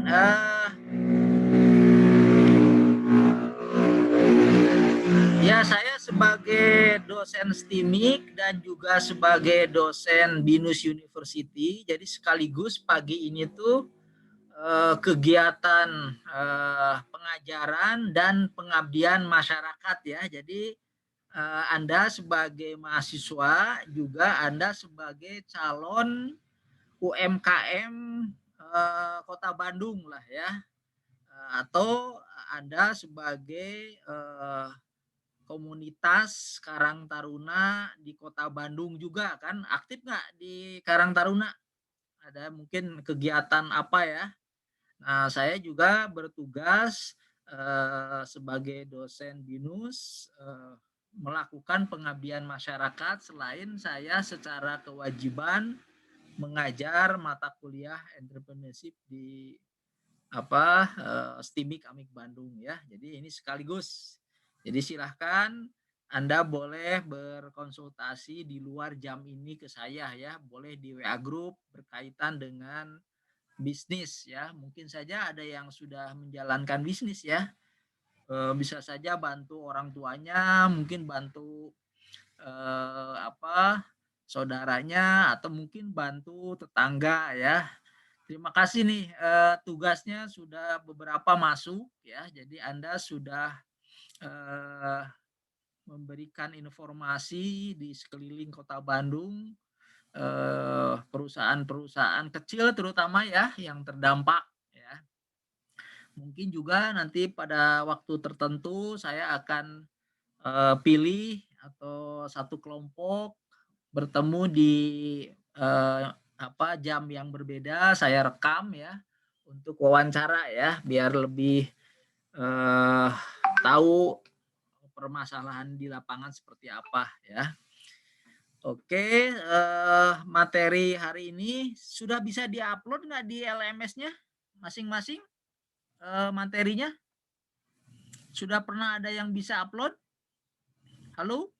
eh, ya saya sebagai dosen STIMIK dan juga sebagai dosen BINUS University, jadi sekaligus pagi ini tuh kegiatan pengajaran dan pengabdian masyarakat ya. Jadi Anda sebagai mahasiswa juga Anda sebagai calon UMKM Kota Bandung lah ya. Atau Anda sebagai komunitas Karang Taruna di Kota Bandung juga kan, aktif nggak di Karang Taruna? Ada mungkin kegiatan apa ya? Nah, saya juga bertugas sebagai dosen BINUS melakukan pengabdian masyarakat selain saya secara kewajiban mengajar mata kuliah entrepreneurship di STIMIK Amik Bandung ya. Jadi ini sekaligus. Jadi silahkan Anda boleh berkonsultasi di luar jam ini ke saya ya. Boleh di WA Group berkaitan dengan bisnis ya. Mungkin saja ada yang sudah menjalankan bisnis ya. Bisa saja bantu orang tuanya, mungkin bantu saudaranya atau mungkin bantu tetangga ya. Terima kasih nih tugasnya sudah beberapa masuk ya. Jadi Anda sudah memberikan informasi di sekeliling Kota Bandung, perusahaan-perusahaan kecil terutama ya yang terdampak ya. Mungkin juga nanti pada waktu tertentu saya akan pilih atau satu kelompok bertemu di jam yang berbeda, saya rekam ya untuk wawancara ya biar lebih eh, tahu permasalahan di lapangan seperti apa ya. Oke, materi hari ini sudah bisa diupload nggak di LMS-nya masing-masing materinya? Sudah pernah ada yang bisa upload? Halo?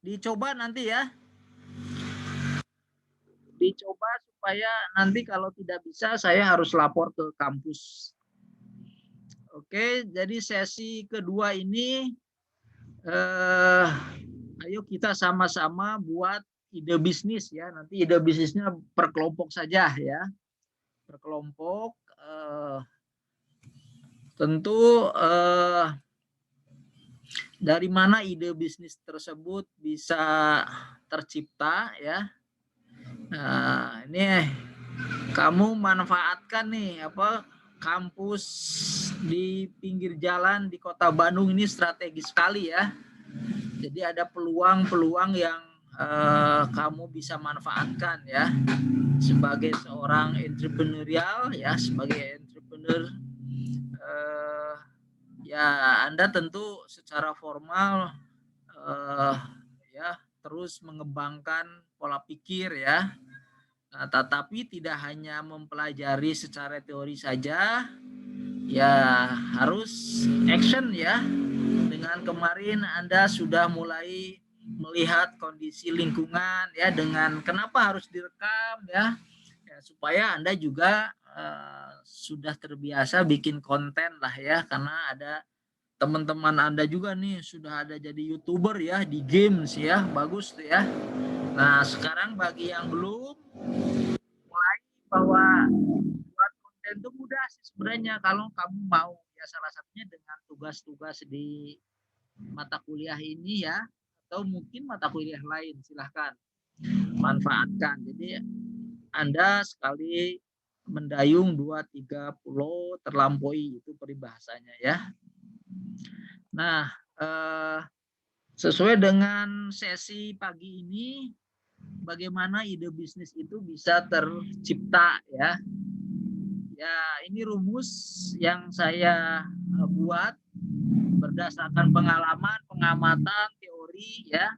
Dicoba nanti ya. Dicoba supaya nanti kalau tidak bisa saya harus lapor ke kampus. Oke, jadi sesi kedua ini ayo kita sama-sama buat ide bisnis ya. Nanti ide bisnisnya per kelompok saja ya. Per kelompok tentu dari mana ide bisnis tersebut bisa tercipta ya. Nah, ini kamu manfaatkan nih kampus di pinggir jalan di Kota Bandung ini strategis sekali ya. Jadi ada peluang-peluang yang kamu bisa manfaatkan ya sebagai seorang entrepreneurial ya, sebagai entrepreneur ya Anda tentu secara formal ya terus mengembangkan pola pikir ya. Nah, tetapi tidak hanya mempelajari secara teori saja, ya harus action ya. Dengan kemarin Anda sudah mulai melihat kondisi lingkungan ya dengan kenapa harus direkam ya, supaya Anda juga sudah terbiasa bikin konten lah ya, karena ada teman-teman Anda juga nih sudah ada jadi YouTuber ya di games ya, bagus tuh ya. Nah, sekarang bagi yang belum mulai bahwa buat konten itu mudah sih sebenarnya kalau kamu mau ya, salah satunya dengan tugas-tugas di mata kuliah ini ya, atau mungkin mata kuliah lain, silahkan manfaatkan. Jadi Anda sekali mendayung 2-3 pulau terlampaui, itu peribahasanya ya. Nah, sesuai dengan sesi pagi ini, bagaimana ide bisnis itu bisa tercipta ya. Ya, ini rumus yang saya buat berdasarkan pengalaman, pengamatan, teori ya.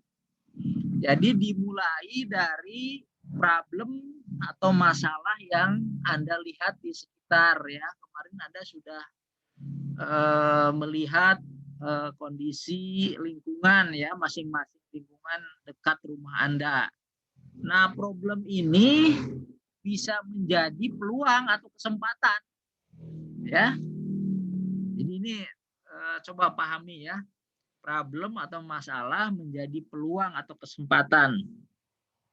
Jadi dimulai dari problem atau masalah yang Anda lihat di sekitar ya. Kemarin Anda sudah melihat kondisi lingkungan ya, masing-masing lingkungan dekat rumah Anda. Nah, problem ini bisa menjadi peluang atau kesempatan, ya. Jadi ini coba pahami ya, problem atau masalah menjadi peluang atau kesempatan.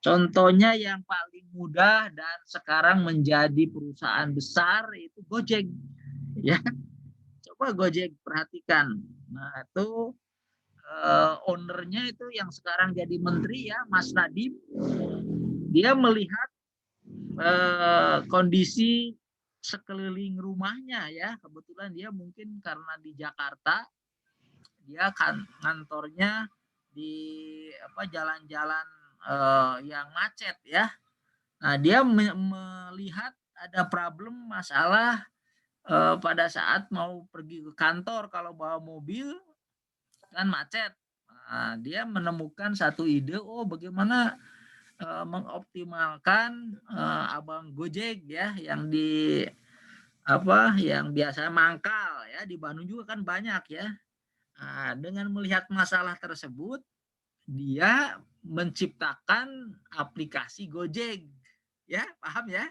Contohnya yang paling mudah dan sekarang menjadi perusahaan besar itu Gojek, ya. Coba Gojek perhatikan. Nah, itu ownernya itu yang sekarang jadi menteri ya, Mas Nadiem. Dia melihat kondisi sekeliling rumahnya ya. Kebetulan dia mungkin karena di Jakarta, dia kan kantornya di jalan-jalan yang macet ya. Nah, dia melihat ada problem masalah pada saat mau pergi ke kantor kalau bawa mobil kan macet. Nah, dia menemukan satu ide, oh bagaimana mengoptimalkan abang Gojek ya yang di yang biasa mangkal ya di Bandung juga kan banyak ya. Nah, dengan melihat masalah tersebut, dia menciptakan aplikasi Gojek. Ya, paham ya?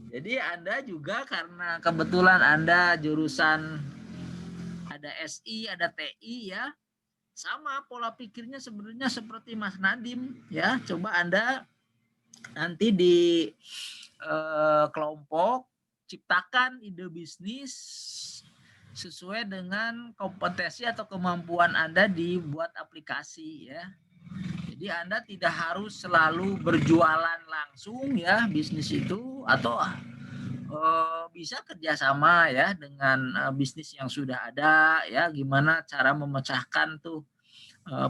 Jadi Anda juga karena kebetulan Anda jurusan ada SI, ada TI ya, sama pola pikirnya sebenarnya seperti Mas Nadiem ya. Coba Anda nanti di kelompok ciptakan ide bisnis sesuai dengan kompetensi atau kemampuan Anda dibuat aplikasi ya. Jadi Anda tidak harus selalu berjualan langsung ya bisnis itu, atau bisa kerjasama ya dengan bisnis yang sudah ada ya. Gimana cara memecahkan tuh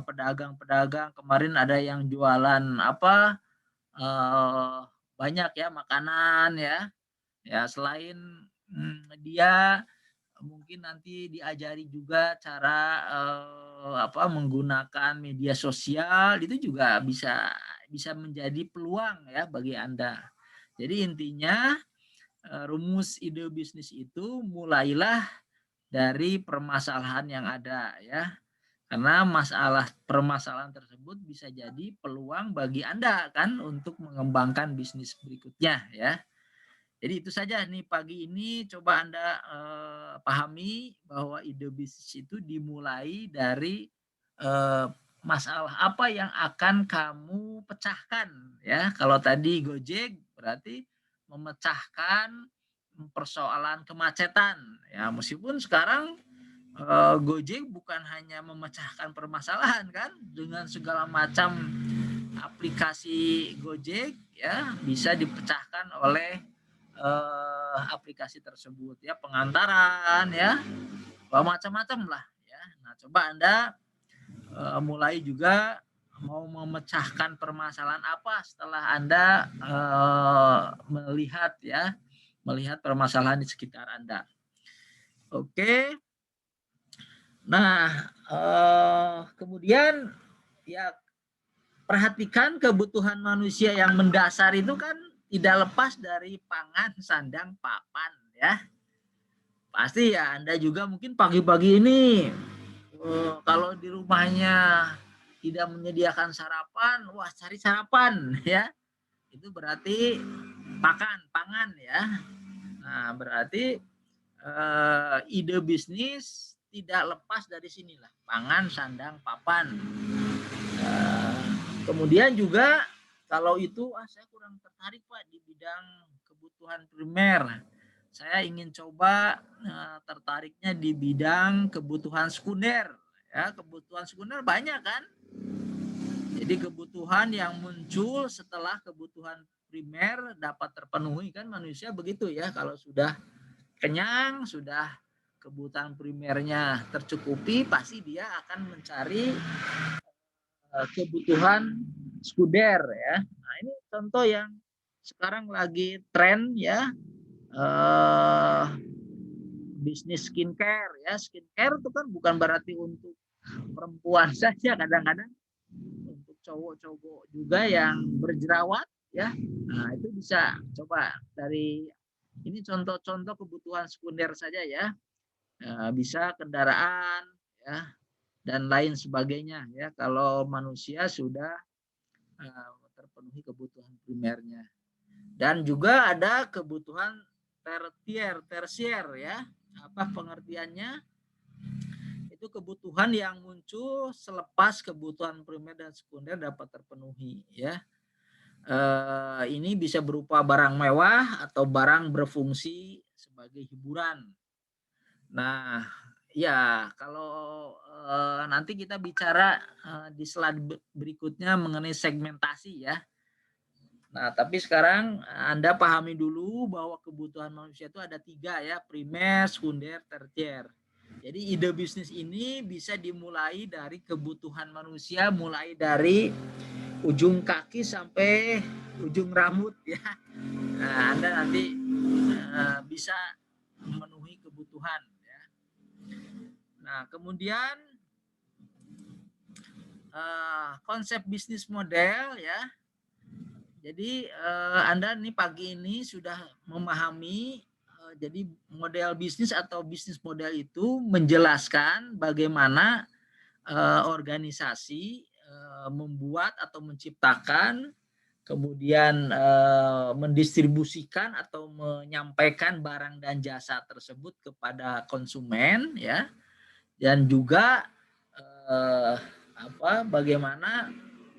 pedagang-pedagang. Kemarin ada yang jualan banyak ya makanan ya. Ya selain dia mungkin nanti diajari juga cara menggunakan media sosial, itu juga bisa menjadi peluang ya bagi Anda. Jadi intinya rumus ide bisnis itu mulailah dari permasalahan yang ada ya. Karena permasalahan tersebut bisa jadi peluang bagi Anda kan untuk mengembangkan bisnis berikutnya ya. Jadi itu saja nih pagi ini, coba Anda pahami bahwa ide bisnis itu dimulai dari masalah apa yang akan kamu pecahkan ya. Kalau tadi Gojek berarti memecahkan persoalan kemacetan ya. Meskipun sekarang Gojek bukan hanya memecahkan permasalahan kan, dengan segala macam aplikasi Gojek ya bisa dipecahkan oleh aplikasi tersebut ya, pengantaran ya, macam-macam lah ya. Nah, coba Anda mulai juga mau memecahkan permasalahan apa setelah Anda melihat permasalahan di sekitar Anda. Oke. Nah, kemudian ya perhatikan kebutuhan manusia yang mendasar itu kan tidak lepas dari pangan, sandang, papan ya. Pasti ya Anda juga mungkin pagi-pagi ini kalau di rumahnya tidak menyediakan sarapan, wah cari sarapan ya. Itu berarti pangan ya. Nah, berarti ide bisnis tidak lepas dari sinilah, pangan, sandang, papan. Kemudian juga kalau itu saya kurang tertarik Pak di bidang kebutuhan primer. Saya ingin coba tertariknya di bidang kebutuhan sekunder. Ya, kebutuhan sekunder banyak kan? Jadi kebutuhan yang muncul setelah kebutuhan primer dapat terpenuhi kan, manusia begitu ya. Kalau sudah kenyang, sudah kebutuhan primernya tercukupi, pasti dia akan mencari kebutuhan sekunder ya. Nah, ini contoh yang sekarang lagi tren ya, bisnis skincare ya. Skincare itu kan bukan berarti untuk perempuan saja, kadang-kadang untuk cowok-cowok juga yang berjerawat ya. Nah, itu bisa coba dari ini contoh-contoh kebutuhan sekunder saja ya. Bisa kendaraan ya dan lain sebagainya ya, kalau manusia sudah terpenuhi kebutuhan primernya. Dan juga ada kebutuhan tersier ya. Apa pengertiannya? Itu kebutuhan yang muncul selepas kebutuhan primer dan sekunder dapat terpenuhi ya. Ini bisa berupa barang mewah atau barang berfungsi sebagai hiburan. Nah, ya kalau nanti kita bicara di slide berikutnya mengenai segmentasi ya. Nah, tapi sekarang Anda pahami dulu bahwa kebutuhan manusia itu ada 3 ya, primer, sekunder, tersier. Jadi ide bisnis ini bisa dimulai dari kebutuhan manusia, mulai dari ujung kaki sampai ujung rambut ya. Nah, Anda nanti bisa memenuhi kebutuhan ya. Nah, kemudian konsep bisnis model ya. Jadi Anda nih pagi ini sudah memahami jadi model bisnis atau bisnis model itu menjelaskan bagaimana organisasi membuat atau menciptakan, kemudian mendistribusikan atau menyampaikan barang dan jasa tersebut kepada konsumen ya, dan juga bagaimana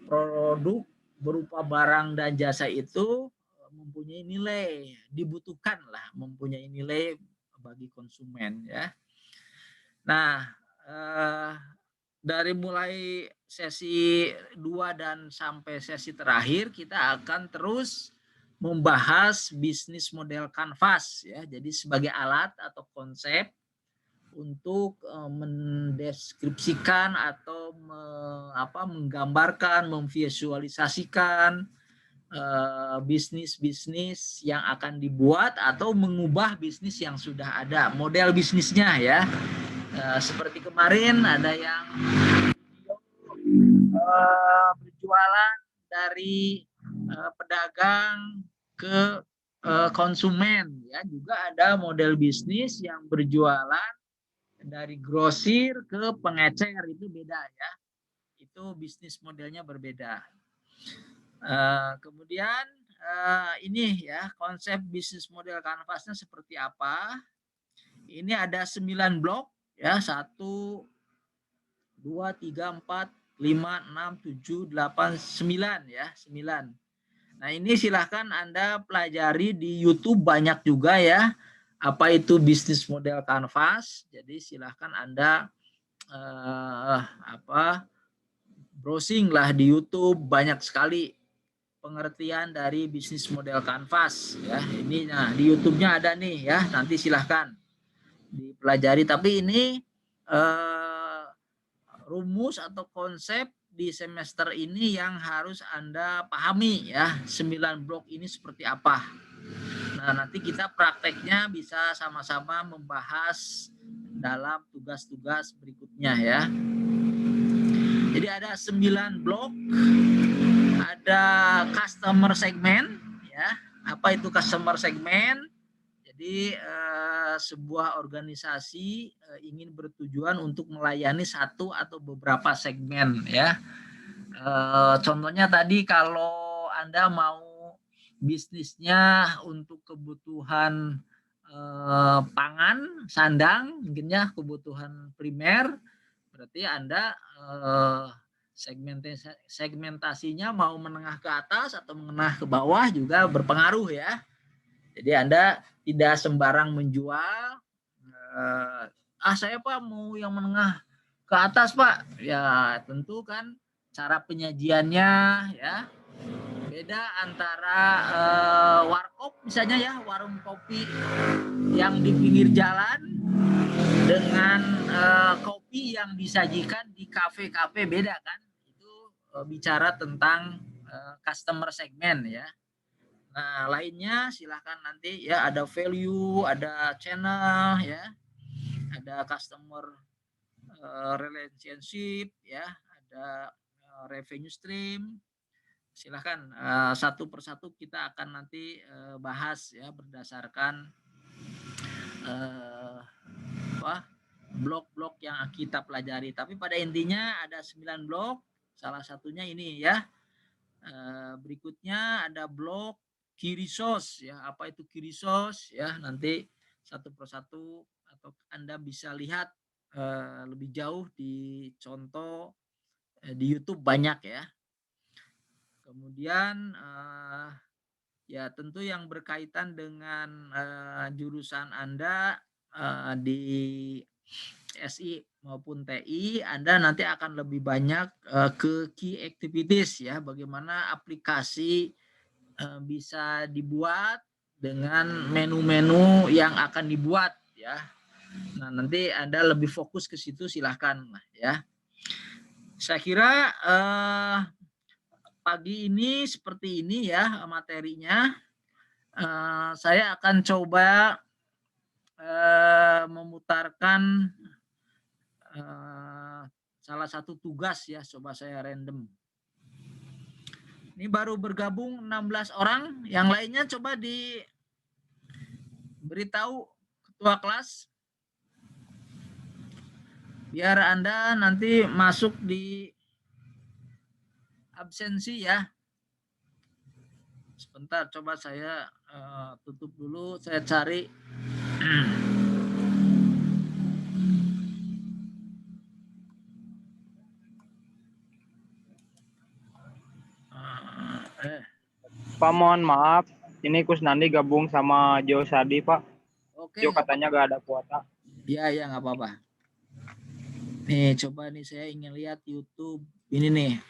produk berupa barang dan jasa itu mempunyai nilai, dibutuhkan lah mempunyai nilai bagi konsumen ya. Nah, dari mulai sesi 2 dan sampai sesi terakhir kita akan terus membahas bisnis model kanvas ya. Jadi sebagai alat atau konsep untuk mendeskripsikan atau menggambarkan, memvisualisasikan bisnis-bisnis yang akan dibuat atau mengubah bisnis yang sudah ada, model bisnisnya ya. Seperti kemarin ada yang berjualan dari pedagang ke konsumen ya, juga ada model bisnis yang berjualan dari grosir ke pengecer, itu beda ya, itu bisnis modelnya berbeda. Kemudian ini ya konsep bisnis model kanvasnya seperti apa. Ini ada 9 blok ya, 1 2 3 4 5 6 7 8 9 ya, 9. Nah, ini silahkan Anda pelajari di YouTube, banyak juga ya apa itu bisnis model kanvas. Jadi silahkan Anda browsing lah di YouTube, banyak sekali pengertian dari bisnis model kanvas ya. Ini nah di YouTube-nya ada nih ya, nanti silahkan dipelajari. Tapi ini rumus atau konsep di semester ini yang harus Anda pahami ya, 9 blok ini seperti apa. Nah, nanti kita prakteknya bisa sama-sama membahas dalam tugas-tugas berikutnya ya. Jadi ada 9 blok, ada customer segment ya. Apa itu customer segment? Jadi sebuah organisasi ingin bertujuan untuk melayani satu atau beberapa segmen ya. Contohnya tadi kalau Anda mau bisnisnya untuk kebutuhan pangan, sandang, mungkinnya kebutuhan primer, berarti Anda segmentasinya mau menengah ke atas atau menengah ke bawah juga berpengaruh ya. Jadi Anda tidak sembarang menjual, saya Pak mau yang menengah ke atas Pak. Ya tentu kan cara penyajiannya ya beda antara warkop misalnya ya, warung kopi yang di pinggir jalan dengan kopi yang disajikan di kafe-kafe, beda kan. Itu bicara tentang customer segment ya. Nah, lainnya silahkan nanti ya, ada value, ada channel ya, ada customer relationship ya, ada revenue stream. Silahkan satu persatu kita akan nanti bahas ya berdasarkan blok-blok yang kita pelajari. Tapi pada intinya ada 9 blok, salah satunya ini ya. Berikutnya ada blok key resource ya. Apa itu key resource ya? Nanti satu persatu atau Anda bisa lihat lebih jauh di contoh di YouTube banyak ya. Kemudian ya tentu yang berkaitan dengan jurusan Anda di SI maupun TI, Anda nanti akan lebih banyak ke key activities ya, bagaimana aplikasi bisa dibuat dengan menu-menu yang akan dibuat ya. Nah, nanti Anda lebih fokus ke situ silahkan ya. Saya kira pagi ini seperti ini ya materinya. Saya akan coba memutarkan salah satu tugas ya, coba saya random. Ini baru bergabung 16 orang, yang lainnya coba diberitahu ketua kelas biar Anda nanti masuk di absensi ya. Sebentar, coba saya tutup dulu, saya cari. Pak, mohon maaf, ini Kusnandi gabung sama Jo Sadi, Pak. Oke, Jo katanya gak ada kuota. Ya nggak apa-apa. Nih, coba nih saya ingin lihat YouTube. Ini nih.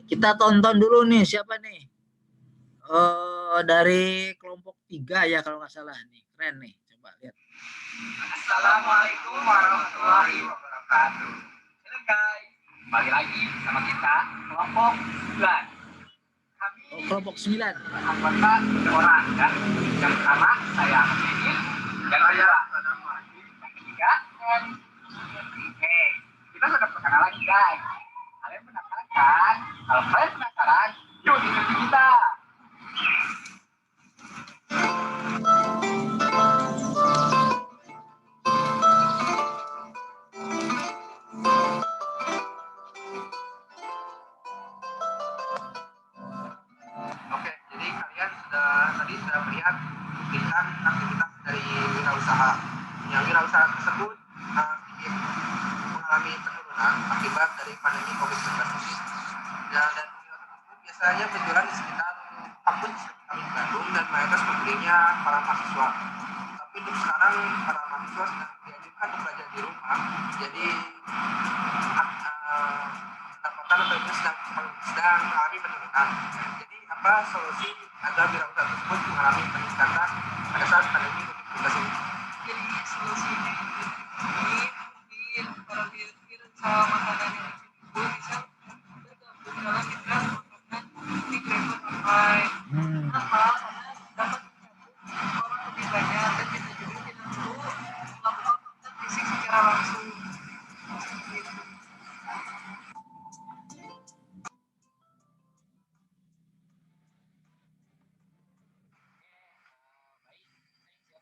Kita tonton dulu nih siapa nih dari kelompok 3 ya kalau nggak salah nih, keren nih, coba lihat. Assalamualaikum warahmatullahi wabarakatuh. Halo guys, kembali lagi sama kita kelompok 9. Kami kelompok 9 anggota 3 orang ya. Yang pertama saya Ini, yang kedua yang ketiga Oke, kita sudah perkenalan lagi guys. Kalian penasaran kan? Kalau kalian penasaran, yuk ikuti kita. Oke, jadi kalian tadi sudah melihat cuplikan aktivitas dari wirausaha. Yang wirausaha tersebut sedikit mengalami penurunan akibat dari pandemi COVID-19 ini. Dan wirausaha tersebut biasanya berjualan di sekitar kampus kami di Bandung dan mayoritas pembelinya para mahasiswa. Tapi untuk sekarang para mahasiswa sedang dianjurkan untuk belajar di rumah. Jadi pendapatan atau itu sedang mengalami penurunan. Jadi apa solusi agar wirausaha tersebut mengalami peningkatan pada saat pandemi COVID-19 ini? Jadi solusinya ini mungkin para wirausaha makanan yang itu bisa bergabung dalam mitra makanan di Graver Online. Kenapa? Karena dapat orang lebih banyak dan kita juga tidak perlu melakukan kontak fisik secara langsung.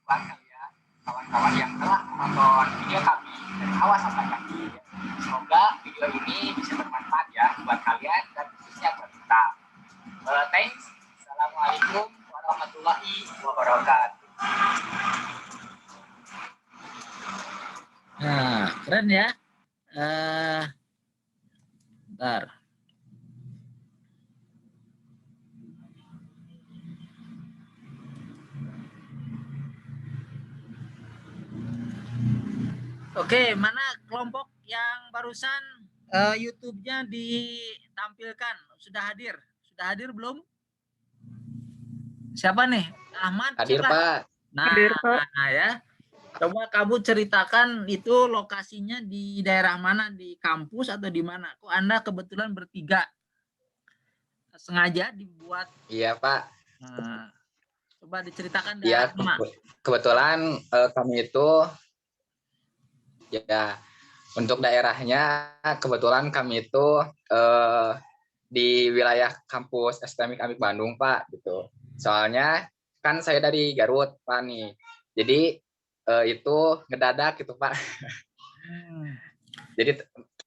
Banyak ya kawan-kawan yang telah menonton video kami dari awal sampai akhir. Semoga video ini bisa bermanfaat ya buat kalian dan khususnya buat kita. Thanks. Assalamualaikum warahmatullahi wabarakatuh. Nah, keren ya. Bentar. Oke, mana kelompok yang barusan YouTube-nya ditampilkan? Sudah hadir? Sudah hadir belum? Siapa nih? Ahmad? Hadir, siapa? Pak. Nah, hadir, Pak. Nah ya. Coba kamu ceritakan itu lokasinya di daerah mana? Di kampus atau di mana? Kok Anda kebetulan bertiga? Sengaja dibuat? Iya, Pak. Nah, Coba diceritakan Ya, daerahnya, Mak. kebetulan kami itu ya untuk daerahnya kebetulan kami itu di wilayah kampus STMIK Amik Bandung, Pak, gitu. Soalnya kan saya dari Garut, Pak nih. Jadi itu ngedadak gitu, Pak. Jadi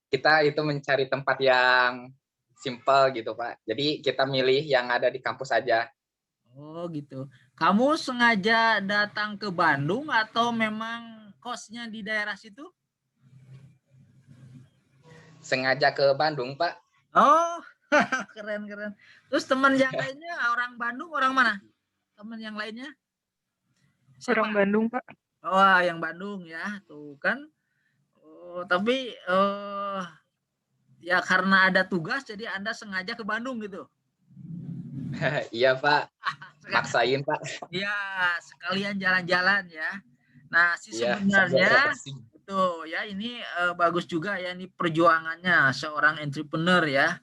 kita itu mencari tempat yang simple gitu, Pak. Jadi kita milih yang ada di kampus aja. Oh gitu. Kamu sengaja datang ke Bandung atau memang kosnya di daerah situ? Sengaja ke Bandung, Pak. Oh, keren keren. Terus teman yang lainnya orang Bandung, orang mana? Teman yang lainnya? Siapa? Orang Bandung, Pak. Oh, yang Bandung ya, tuh kan. Oh, tapi ya karena ada tugas jadi Anda sengaja ke Bandung gitu. Iya, Pak. Sengaja. Maksain, Pak. Ya, sekalian jalan-jalan ya. Nah, Iya, sebenarnya itu ya ini bagus juga ya, ini perjuangannya seorang entrepreneur ya.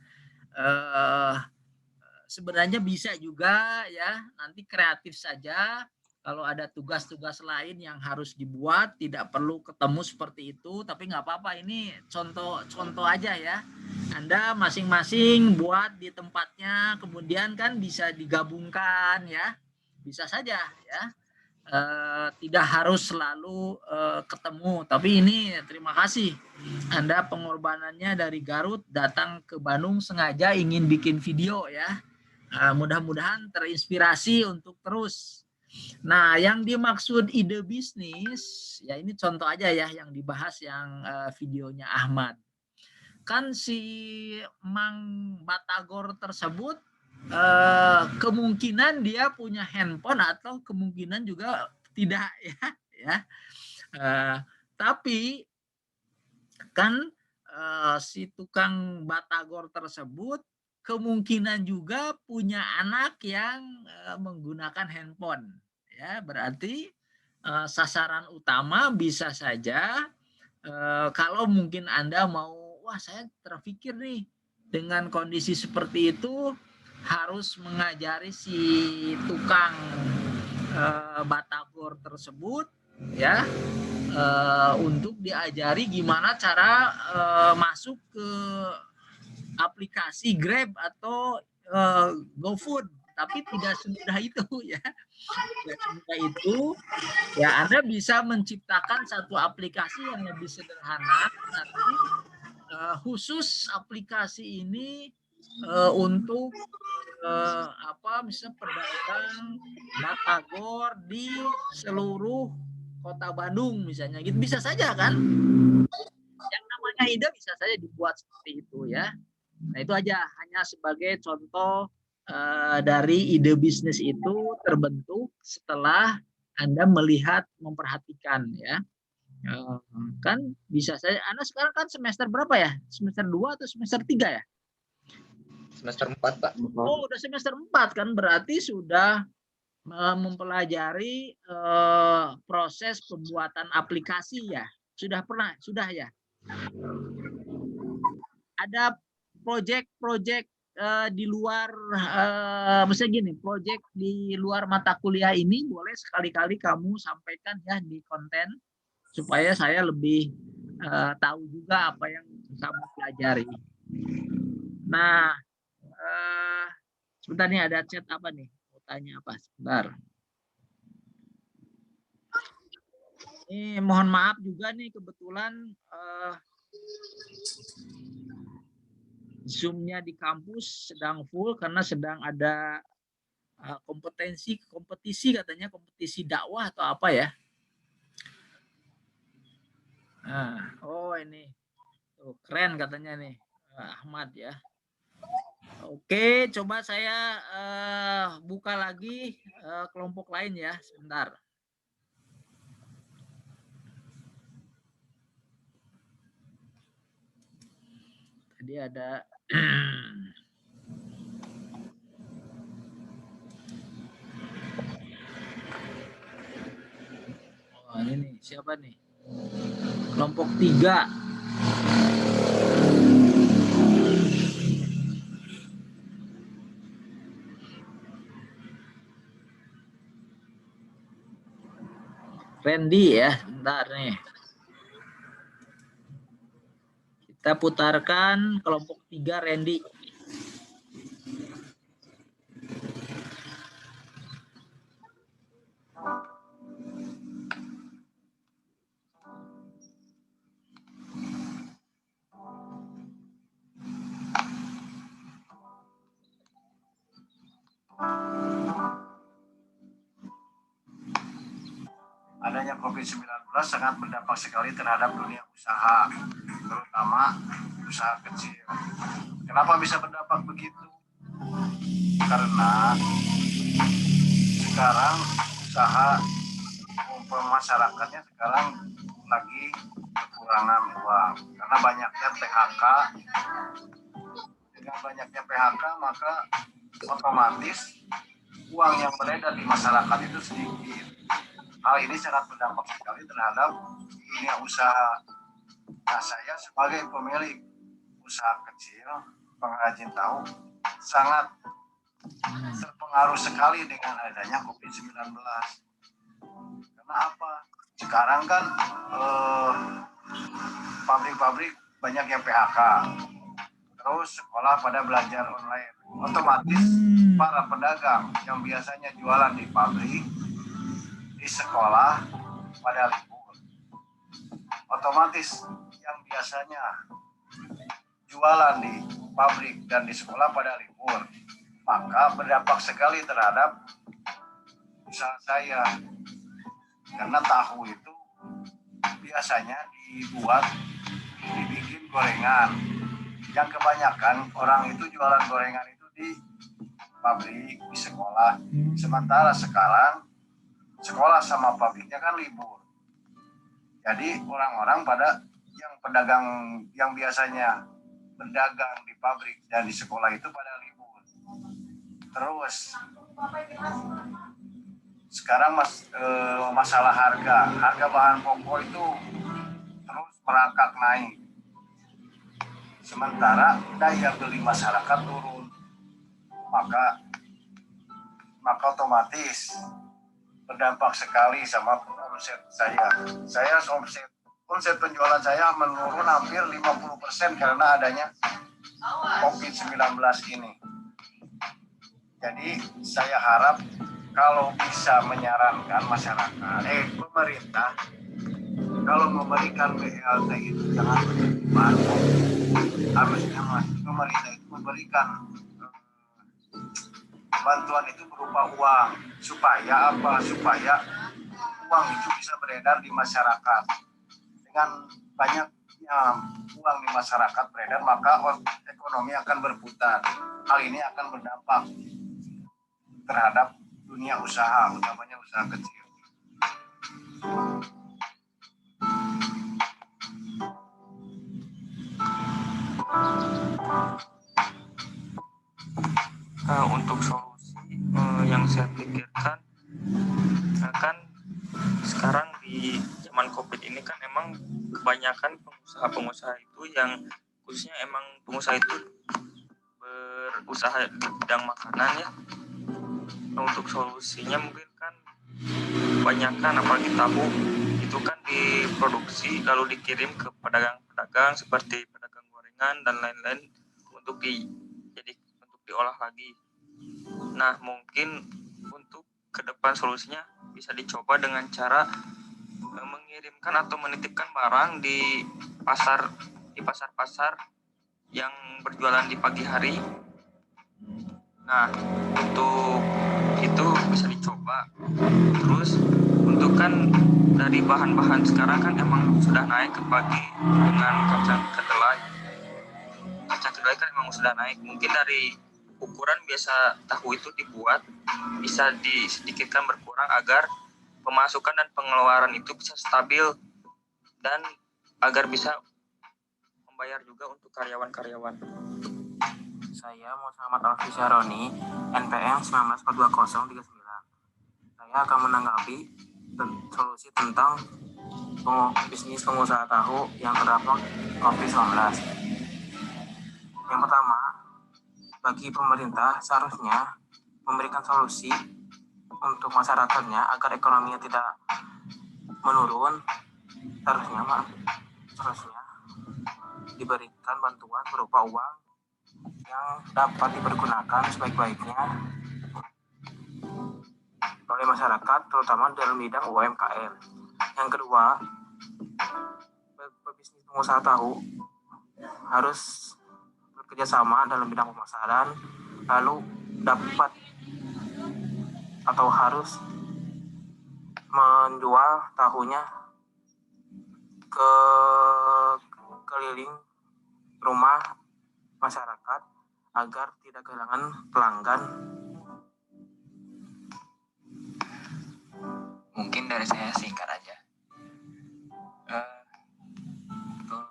Sebenarnya bisa juga ya, nanti kreatif saja. Kalau ada tugas-tugas lain yang harus dibuat, tidak perlu ketemu seperti itu, tapi nggak apa-apa. Ini contoh aja ya. Anda masing-masing buat di tempatnya, kemudian kan bisa digabungkan ya, bisa saja ya. Tidak harus selalu ketemu. Tapi ini terima kasih. Anda pengorbanannya dari Garut datang ke Bandung sengaja ingin bikin video ya. Mudah-mudahan terinspirasi untuk terus. Nah, yang dimaksud ide bisnis, ya ini contoh aja ya yang dibahas yang videonya Ahmad. Kan si Mang Batagor tersebut kemungkinan dia punya handphone atau kemungkinan juga tidak ya. Tapi kan si tukang Batagor tersebut kemungkinan juga punya anak yang menggunakan handphone ya, berarti sasaran utama bisa saja kalau mungkin Anda mau, wah saya terpikir nih dengan kondisi seperti itu harus mengajari si tukang Batagor tersebut ya untuk diajari gimana cara masuk ke aplikasi Grab atau GoFood, tapi tidak semudah itu ya. Tidak semudah itu ya, Anda bisa menciptakan satu aplikasi yang lebih sederhana, tapi khusus aplikasi ini untuk misalnya pedagang Batagor di seluruh kota Bandung misalnya gitu, bisa saja kan, yang namanya ide bisa saja dibuat seperti itu ya. Nah itu aja, hanya sebagai contoh dari ide bisnis itu terbentuk setelah Anda melihat, memperhatikan ya. Kan bisa saja, Anda sekarang kan semester berapa ya? Semester 2 atau semester 3 ya? Semester 4, Pak. Oh, udah semester 4 kan, berarti sudah mempelajari proses pembuatan aplikasi ya. Sudah ya. Ada proyek-proyek di luar misalnya gini, proyek di luar mata kuliah ini boleh sekali-kali kamu sampaikan ya di konten supaya saya lebih tahu juga apa yang kamu pelajari. Nah, sebentar nih ada chat apa nih? Mau tanya apa? Sebentar. Ini mohon maaf juga nih, kebetulan Zoom-nya di kampus sedang full karena sedang ada kompetisi katanya, kompetisi dakwah atau apa ya. Nah, oh ini tuh, keren katanya nih Ahmad ya. Oke, coba saya buka lagi kelompok lain ya, sebentar. Tadi ada oh, ini siapa nih? Kelompok 3. Randy ya, sebentar nih. Kita putarkan kelompok 3 Randy. Adanya COVID-19 sangat berdampak sekali terhadap dunia usaha, terutama usaha kecil. Kenapa bisa berdampak begitu? Karena sekarang usaha masyarakatnya sekarang lagi kekurangan uang karena banyaknya PHK. Dengan banyaknya PHK maka otomatis uang yang beredar di masyarakat itu sedikit. Hal ini sangat berdampak sekali terhadap dunia usaha. Nah, saya sebagai pemilik usaha kecil, pengrajin tahu, sangat terpengaruh sekali dengan adanya COVID-19. Karena apa? Sekarang kan pabrik-pabrik banyak yang PHK. Terus sekolah pada belajar online. Otomatis para pedagang yang biasanya jualan di pabrik, di sekolah pada libur. Otomatis yang biasanya jualan di pabrik dan di sekolah pada libur, maka berdampak sekali terhadap usaha saya. Karena tahu itu biasanya dibikin gorengan. Yang kebanyakan orang itu jualan gorengan itu di pabrik, di sekolah. Sementara sekarang sekolah sama pabriknya kan libur. Jadi orang-orang pada yang pedagang yang biasanya berdagang di pabrik dan di sekolah itu pada libur. Terus sekarang masalah harga bahan pokok itu terus merangkak naik. Sementara daya beli masyarakat turun. Maka otomatis berdampak sekali sama omset saya. Omset penjualan saya menurun hampir 50% karena adanya COVID-19 ini. Jadi saya harap kalau bisa menyarankan masyarakat, pemerintah, kalau memberikan BLT itu jangan berlebihan. Harusnya pemerintah itu memberikan bantuan itu berupa uang supaya uang itu bisa beredar di masyarakat. Dengan banyaknya uang di masyarakat beredar, maka ekonomi akan berputar. Hal ini akan berdampak terhadap dunia usaha, utamanya usaha kecil. Untuk solusi yang saya pikirkan, kan sekarang di zaman COVID ini kan emang kebanyakan pengusaha-pengusaha itu yang khususnya emang pengusaha itu berusaha di bidang makanan ya. Untuk solusinya mungkin kan kebanyakan apalagi tahu itu kan diproduksi lalu dikirim ke pedagang-pedagang seperti pedagang gorengan dan lain-lain untuk diolah lagi. Nah, mungkin untuk ke depan solusinya bisa dicoba dengan cara mengirimkan atau menitipkan barang di pasar-pasar yang berjualan di pagi hari. Nah, untuk itu bisa dicoba. Terus untuk kan dari bahan-bahan sekarang kan emang sudah naik ke pagi dengan kacang kedelai. Kacang kedelai kan emang sudah naik. Mungkin dari ukuran biasa tahu itu dibuat bisa disedikitkan berkurang agar pemasukan dan pengeluaran itu bisa stabil dan agar bisa membayar juga untuk karyawan-karyawan. Saya Muhammad Alfi Syaroni, NPM 192039. Saya akan menanggapi solusi tentang bisnis pengusaha tahu yang terdampak COVID-19. Yang pertama, bagi pemerintah seharusnya memberikan solusi untuk masyarakatnya agar ekonominya tidak menurun, harusnya diberikan bantuan berupa uang yang dapat dipergunakan sebaik-baiknya oleh masyarakat, terutama dalam bidang UMKM. Yang kedua, pebisnis pengusaha tahu harus bekerja sama dalam bidang pemasaran, lalu dapat atau harus menjual tahunya ke keliling rumah masyarakat agar tidak kehilangan pelanggan. Mungkin dari saya singkat aja.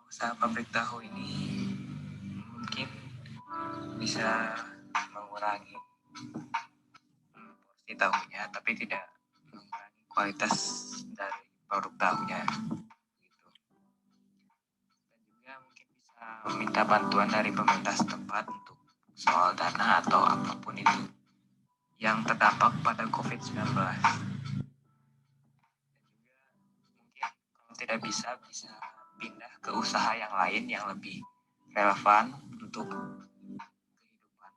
Usaha pabrik tahu ini mungkin bisa mengurangi porsi tahunya, tapi tidak mengurangi kualitas dari produk tahunya. Gitu. Dan juga mungkin bisa meminta bantuan dari pemerintah setempat untuk soal dana atau apapun itu yang terdampak pada COVID-19. Tidak bisa pindah ke usaha yang lain yang lebih relevan untuk kehidupan.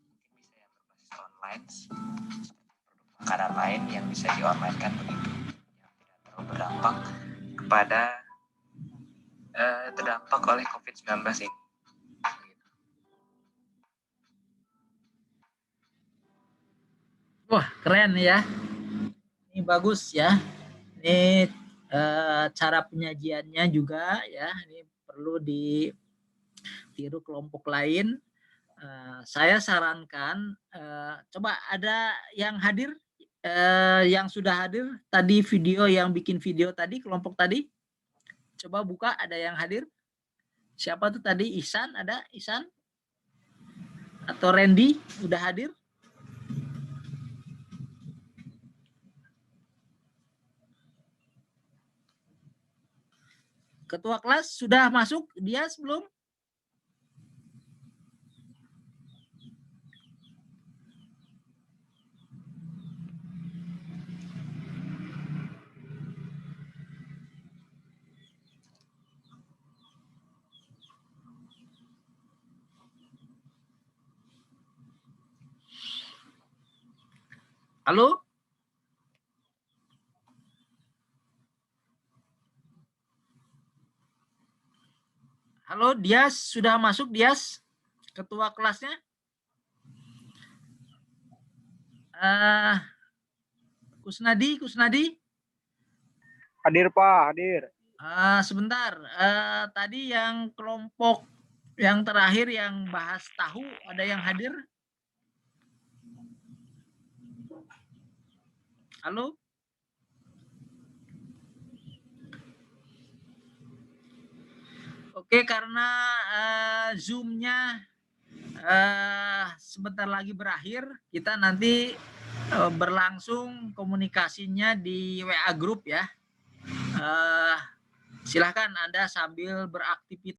Mungkin bisa yang berbasis online, seperti produk makanan lain yang bisa di-online-kan begitu, yang tidak terlalu berdampak kepada terdampak oleh COVID-19 ini. Wah, keren ya. Ini bagus ya. Ini cara penyajiannya juga ya, ini perlu ditiru kelompok lain. Saya sarankan coba ada yang hadir, yang sudah hadir tadi video yang bikin video tadi, kelompok tadi, coba buka, ada yang hadir. Siapa tuh tadi? Ihsan, ada Ihsan atau Randy udah hadir? Ketua kelas sudah masuk dia sebelum? Halo? Halo, Dias sudah masuk, Dias? Ketua kelasnya? Kusnadi? Hadir Pak, hadir. Sebentar, tadi yang kelompok yang terakhir yang bahas tahu, ada yang hadir? Halo? Oke, karena Zoom-nya sebentar lagi berakhir, kita nanti berlangsung komunikasinya di WA Group ya. Silahkan Anda sambil beraktivitas